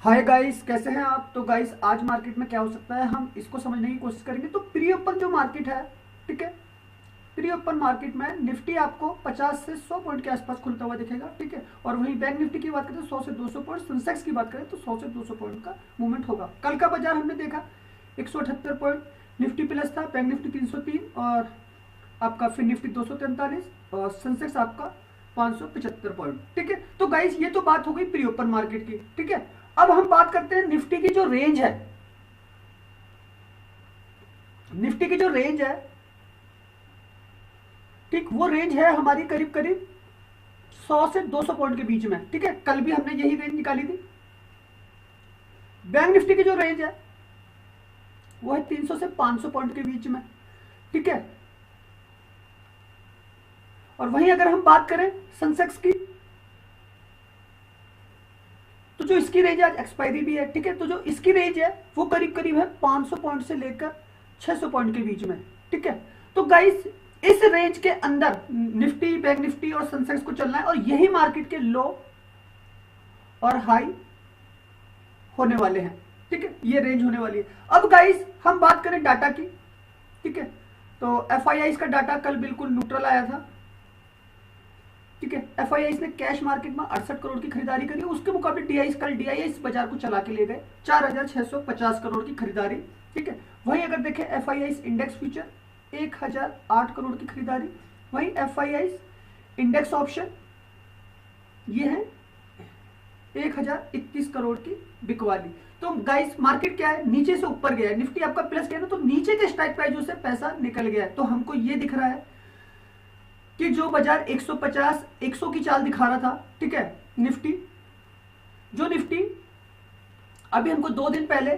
Hi guys, कैसे हैं आप। तो गाइस आज मार्केट में क्या हो सकता है हम इसको समझने की कोशिश करेंगे। तो प्री ओपन जो मार्केट है, ठीक है, प्री ओपन मार्केट में निफ्टी आपको 50 से 100 पॉइंट के आसपास खुलता हुआ दिखेगा, ठीक है। और वहीं बैंक निफ्टी की बात करें तो 100 से 200 पॉइंट, सेंसेक्स की बात करें तो 100 से 200 पॉइंट का मूवमेंट होगा। कल का बाजार हमने देखा 178 पॉइंट निफ्टी प्लस था, बैंक निफ्टी 303 और आपका फिर निफ्टी 243 और सेंसेक्स आपका 575 पॉइंट, ठीक है। तो गाइस ये तो बात हो गई प्री ओपन मार्केट की, ठीक है। अब हम बात करते हैं निफ्टी की जो रेंज है, निफ्टी की जो रेंज है, ठीक, वो रेंज है हमारी करीब करीब 100 से 200 पॉइंट के बीच में, ठीक है। कल भी हमने यही रेंज निकाली थी। बैंक निफ्टी की जो रेंज है वो है 300 से 500 पॉइंट के बीच में, ठीक है। और वहीं अगर हम बात करें सेंसेक्स की, तो जो इसकी रेंज आज एक्सपायरी भी है, ठीक है, तो जो इसकी रेंज है वो करीब करीब है 500 पॉइंट से लेकर 600 पॉइंट के बीच में, ठीक है। तो गाइस इस रेंज के अंदर निफ्टी, बैंक निफ्टी और सेंसेक्स को चलना है और यही मार्केट के लो और हाई होने वाले हैं, ठीक है। ये रेंज होने वाली है। अब गाइस हम बात करें डाटा की, ठीक है, तो एफआईआई का डाटा कल बिल्कुल न्यूट्रल आया था, ठीक है। एफआईआई ने कैश मार्केट में 68 करोड़ की खरीदारी करी, उसके मुकाबले डीआई कल डीआईआई इस बाजार को चला के ले गए 4650 करोड़ की खरीदारी, ठीक है। वहीं अगर देखें एफआईआई इंडेक्स फ्यूचर 1008 करोड़ की खरीदारी, वहीं एफआईआई इंडेक्स ऑप्शन ये है 1021 करोड़ की बिकवाली। तो गाइस मार्केट क्या है, नीचे से ऊपर गया है, निफ्टी आपका प्लस गया ना, तो नीचे के स्ट्राइक प्राइस से पैसा निकल गया है। तो हमको ये दिख रहा है कि जो बाजार 150 100 की चाल दिखा रहा था, ठीक है, निफ्टी, जो निफ्टी अभी हमको 2 दिन पहले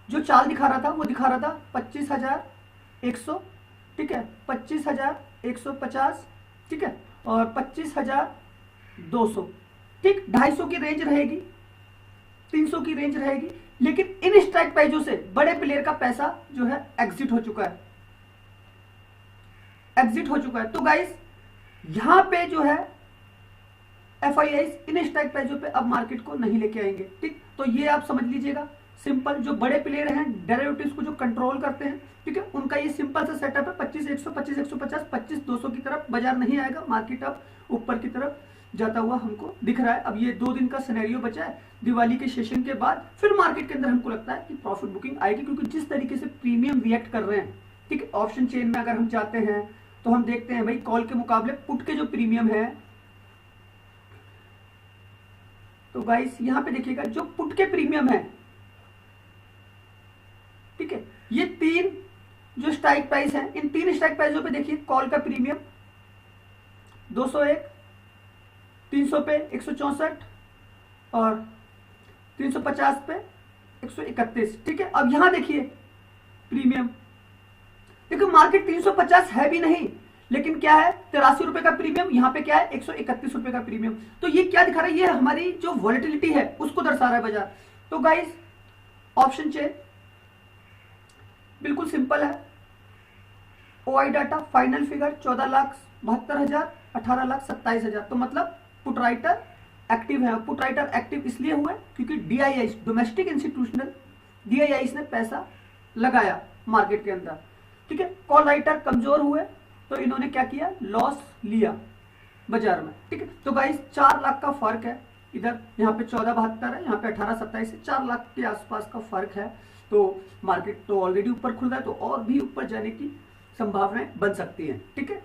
जो चाल दिखा रहा था वो दिखा रहा था 25,100, ठीक है, 25,150, ठीक है, और 25,200, ठीक, 250 की रेंज रहेगी, 300 की रेंज रहेगी। लेकिन इन स्ट्राइक प्राइजों से बड़े प्लेयर का पैसा जो है एग्जिट हो चुका है, एग्जिट हो चुका है। तो गाइस यहां पे जो है एफआईआई इन स्ट्राइक प्राइसों पे अब मार्केट को नहीं लेके आएंगे, ठीक। तो ये आप समझ लीजिएगा सिंपल, जो बड़े प्लेयर हैं डेरिवेटिव्स को जो कंट्रोल करते हैं, ठीक है, उनका ये सिंपल सा सेटअप है। 25,100, 25,150, 25,200 की तरफ बाजार नहीं आएगा, मार्केट अब ऊपर की तरफ जाता हुआ हमको दिख रहा है। अब ये 2 दिन का सिनेरियो बचा है, दिवाली के सेशन के बाद फिर मार्केट के अंदर हमको लगता है कि प्रॉफिट बुकिंग आएगी, क्योंकि जिस तरीके से प्रीमियम रिएक्ट कर रहे हैं, ठीक है। ऑप्शन चेन में अगर हम जाते हैं तो हम देखते हैं भाई कॉल के मुकाबले पुट के जो प्रीमियम है, तो गाइस यहां पे देखिएगा जो पुट के प्रीमियम है, ठीक है, ये 3 जो स्ट्राइक प्राइस है, इन 3 स्ट्राइक प्राइसों पे देखिए कॉल का प्रीमियम 201, 300 पे 164 और 350 पे 131, ठीक है। अब यहां देखिए प्रीमियम, देखो मार्केट 350 है भी नहीं, लेकिन क्या है 83 रुपए का प्रीमियम, यहां पे क्या है 131 रुपए का प्रीमियम। तो ये क्या दिखा रहा है, ये हमारी जो वॉलेटिलिटी है उसको दर्शा रहा है बाजार। तो गाइस ऑप्शन चेन बिल्कुल सिंपल है। ओआई डाटा फाइनल फिगर 14,72,000, 18,27,000, तो मतलब पुट राइटर एक्टिव है। पुट राइटर एक्टिव इसलिए हुआ क्योंकि डीआईआई डोमेस्टिक इंस्टीट्यूशनल डीआईआई ने पैसा लगाया मार्केट के अंदर, ठीक है। कॉल राइटर कमजोर हुए तो इन्होंने क्या किया, लॉस लिया बाजार में, ठीक है। तो गाइस 4 लाख का फर्क है, इधर यहाँ पे 14,72 है, यहाँ पे 18,27 है, 4 लाख के आसपास का फर्क है। तो मार्केट तो ऑलरेडी ऊपर खुल रहा है, तो और भी ऊपर जाने की संभावनाएं बन सकती हैं, ठीक है।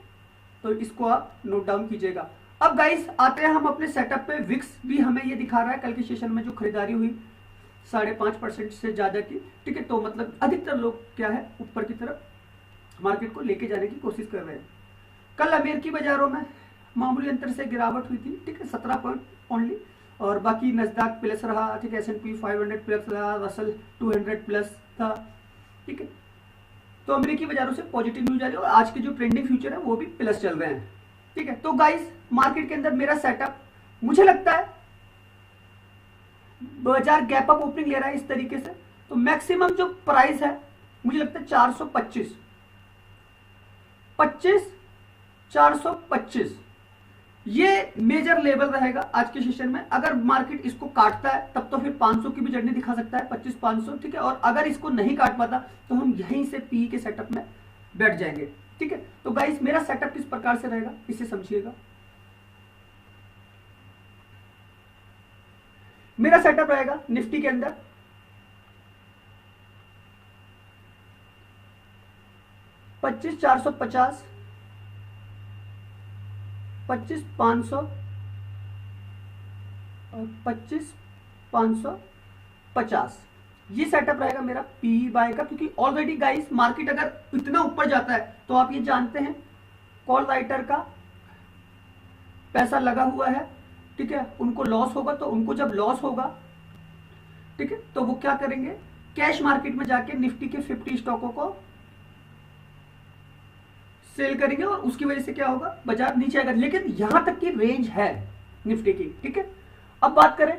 तो इसको आप नोट डाउन कीजिएगा। अब गाइस आते हैं हम अपने सेटअप पे। विक्स भी हमें ये दिखा रहा है कल के सेशन में जो खरीदारी हुई 5.5% से ज्यादा की, ठीक है। तो मतलब अधिकतर लोग क्या है ऊपर की तरफ मार्केट को लेके जाने की कोशिश कर रहे हैं। कल अमेरिकी बाजारों में मामूली अंतर से गिरावट हुई थी, ठीक है, 17 पॉइंट ओनली, और बाकी नस्दाक प्लस रहा, ठीक है, S&P 500 प्लस रहा, रसल 200 प्लस था, ठीक है। तो अमेरिकी बाजारों से पॉजिटिव न्यूज आ रही है और आज के जो ट्रेंडिंग फ्यूचर है वो भी प्लस चल रहे हैं, ठीक है। तो गाइस मार्केट के अंदर मेरा सेटअप, मुझे लगता है बाजार गैप अप ओपनिंग ले रहा है इस तरीके से, तो मैक्सिमम जो प्राइस है मुझे लगता है 425, 425 ये मेजर लेवल रहेगा आज के सेशन में। अगर मार्केट इसको काटता है तब तो फिर 500 की भी जर्नी दिखा सकता है, 25-500, ठीक है। और अगर इसको नहीं काट पाता तो हम यहीं से पी के सेटअप में बैठ जाएंगे, ठीक है। तो गाइस मेरा सेटअप किस प्रकार से रहेगा इसे समझिएगा। मेरा सेटअप रहेगा निफ्टी के अंदर 25,450, 25,500 और 25,550, ये सेटअप रहेगा मेरा पी बाय का। क्योंकि ऑलरेडी गाइस मार्केट अगर इतना ऊपर जाता है तो आप ये जानते हैं कॉल राइटर का पैसा लगा हुआ है, ठीक है। उनको लॉस होगा, तो उनको जब लॉस होगा, ठीक है, तो वो क्या करेंगे, कैश मार्केट में जाके निफ्टी के 50 स्टॉकों को सेल करेंगे और उसकी वजह से क्या होगा, बाजार नीचे आएगा। लेकिन यहां तक की रेंज है निफ्टी की, ठीक है। अब बात करें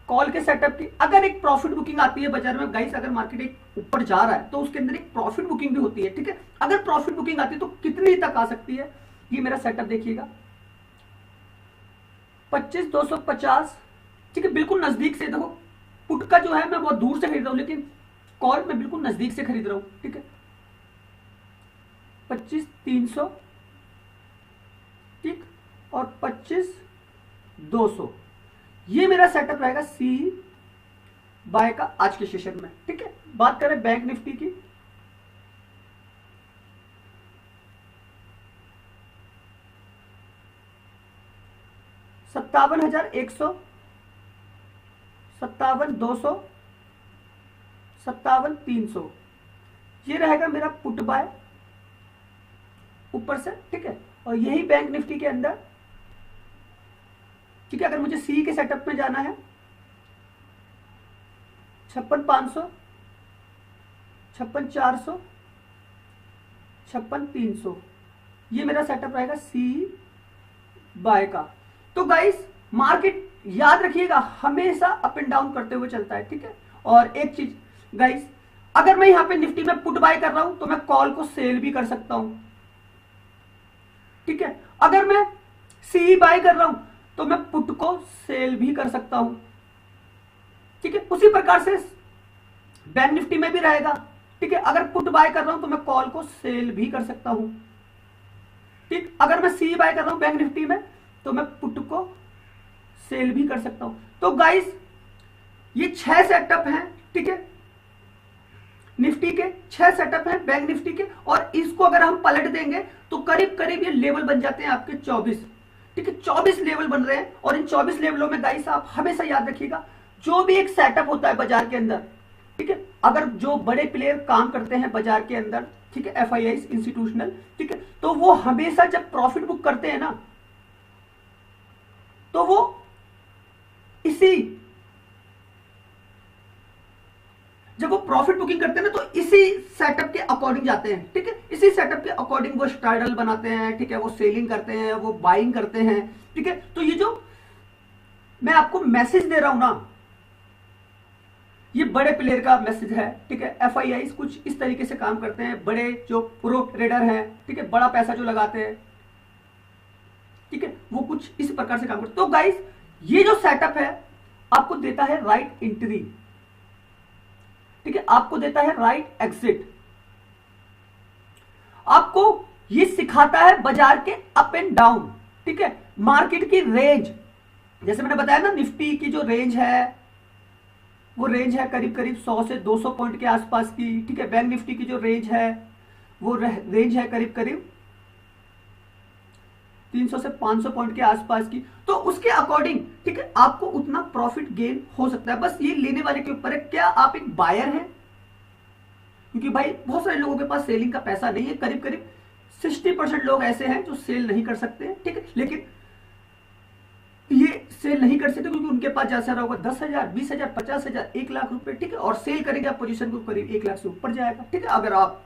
कॉल के सेटअप की। अगर एक प्रॉफिट बुकिंग आती है बाजार में गाइस, अगर मार्केट एक ऊपर जा रहा है तो उसके अंदर एक प्रॉफिट बुकिंग भी होती है, ठीक है। अगर प्रॉफिट बुकिंग आती है तो कितनी तक आ सकती है, ये मेरा सेटअप देखिएगा 25,250, ठीक है। बिल्कुल नजदीक से देखो, पुट का जो है मैं बहुत दूर से खरीद रहा हूं, लेकिन कॉल में बिल्कुल नजदीक से खरीद रहा हूं, ठीक है। 25,300, ठीक, और 25,200, ये मेरा सेटअप रहेगा सी बाय का आज के सेशन में, ठीक है। बात करें बैंक निफ्टी की, $57,100, 57,200, 57,300, ये रहेगा मेरा पुट बाय ऊपर से, ठीक है। और यही बैंक निफ्टी के अंदर, ठीक है, अगर मुझे सी के सेटअप में जाना है 56,500, 56,400, 56,300, ये मेरा सेटअप रहेगा सी बाय का। तो गाइस मार्केट याद रखिएगा हमेशा अप एंड डाउन करते हुए चलता है, ठीक है। और एक चीज गाइस, अगर मैं यहां पे निफ्टी में पुट बाय कर रहा हूं तो मैं कॉल को सेल भी कर सकता हूं, ठीक है। अगर मैं सी बाय कर रहा हूं तो मैं पुट को सेल भी कर सकता हूं, ठीक है। उसी प्रकार से बैंक निफ्टी में भी रहेगा, ठीक है। अगर पुट बाय कर रहा हूं तो मैं कॉल को सेल भी कर सकता हूं, ठीक। अगर मैं सी बाय कर रहा हूं बैंक निफ्टी में तो मैं पुट को सेल भी कर सकता हूं। तो गाइस ये 6 सेटअप हैं, ठीक है, निफ्टी के 6 सेटअप हैं बैंक निफ्टी के। और इसको अगर हम पलट देंगे तो करीब करीब ये लेवल बन जाते हैं आपके 24, ठीक है। 24 लेवल बन रहे हैं। और इन 24 लेवलों में गाइस आप हमेशा याद रखिएगा, जो भी एक सेटअप होता है बाजार के अंदर, ठीक है, अगर जो बड़े प्लेयर काम करते हैं बाजार के अंदर, ठीक है, एफआईआई इंस्टीट्यूशनल, ठीक है, तो वो हमेशा जब प्रॉफिट बुक करते हैं ना, तो वो जब वो प्रॉफिट बुकिंग करते हैं ना तो इसी सेटअप के अकॉर्डिंग जाते हैं, ठीक है। इसी सेटअप के अकॉर्डिंग वो स्ट्राइडल बनाते हैं, ठीक है, वो सेलिंग करते हैं, वो बाइंग करते हैं, ठीक है। तो ये जो मैं आपको मैसेज दे रहा हूं ना, ये बड़े प्लेयर का मैसेज है, ठीक है। एफआईआई कुछ इस तरीके से काम करते हैं, बड़े जो प्रो ट्रेडर हैं, ठीक है, बड़ा पैसा जो लगाते हैं, ठीक है, वो कुछ इस प्रकार से काम करते हैं। तो गाइस ये जो सेटअप है आपको देता है राइट एंट्री, ठीक है, आपको देता है राइट एग्जिट, आपको ये सिखाता है बाजार के अप एंड डाउन, ठीक है, मार्केट की रेंज। जैसे मैंने बताया ना, निफ्टी की जो रेंज है वो रेंज है करीब करीब 100 से 200 पॉइंट के आसपास की, ठीक है। बैंक निफ्टी की जो रेंज है वो रेंज है करीब करीब 300 से 500 पॉइंट के आसपास की। तो उसके अकॉर्डिंग, ठीक है, आपको उतना प्रॉफिट गेन हो सकता है। बस ये लेने वाले के ऊपर है, क्या आप एक बायर हैं, क्योंकि भाई बहुत सारे लोगों के पास सेलिंग का पैसा नहीं है। करीब करीब 60% लोग ऐसे हैं जो सेल नहीं कर सकते हैं, ठीक है। लेकिन ये सेल नहीं कर सकते क्योंकि उनके पास जैसा होगा 10,000, 20,000, 50,000, 1 लाख रुपए, ठीक है। और सेल करेंगे आप पोजीशन को करीब 1 लाख से ऊपर जाएगा, ठीक है। अगर आप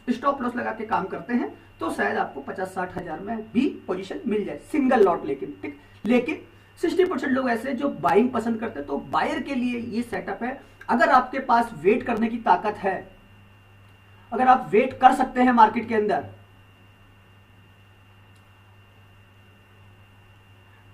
स्टॉप लॉस लगा के काम करते हैं तो शायद आपको 50-60 हजार में भी पोजीशन मिल जाए सिंगल लॉट, लेकिन ठीक। लेकिन 60% लोग ऐसे जो बाइंग पसंद करते हैं। तो बायर के लिए ये सेटअप है। अगर आपके पास वेट करने की ताकत है, अगर आप वेट कर सकते हैं मार्केट के अंदर,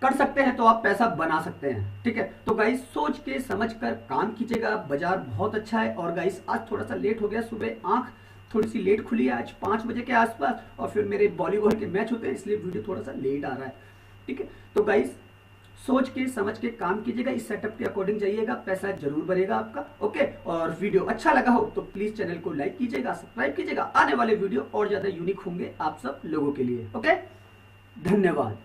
कर सकते हैं तो आप पैसा बना सकते हैं। ठीक है, तो गाइस सोच के समझ कर काम कीजिएगा। बाजार बहुत अच्छा है। और गाइस आज थोड़ा सा लेट हो गया, सुबह आंख थोड़ी सी लेट खुली है आज 5 बजे के आसपास, और फिर मेरे वॉलीबॉल के मैच होते हैं इसलिए वीडियो थोड़ा सा लेट आ रहा है। ठीक है, तो गाइस सोच के समझ के काम कीजिएगा, इस सेटअप के अकॉर्डिंग जाइएगा, पैसा जरूर बढ़ेगा आपका। ओके, और वीडियो अच्छा लगा हो तो प्लीज चैनल को लाइक कीजिएगा, सब्सक्राइब कीजिएगा। आने वाले वीडियो और ज्यादा यूनिक होंगे आप सब लोगों के लिए। ओके, धन्यवाद।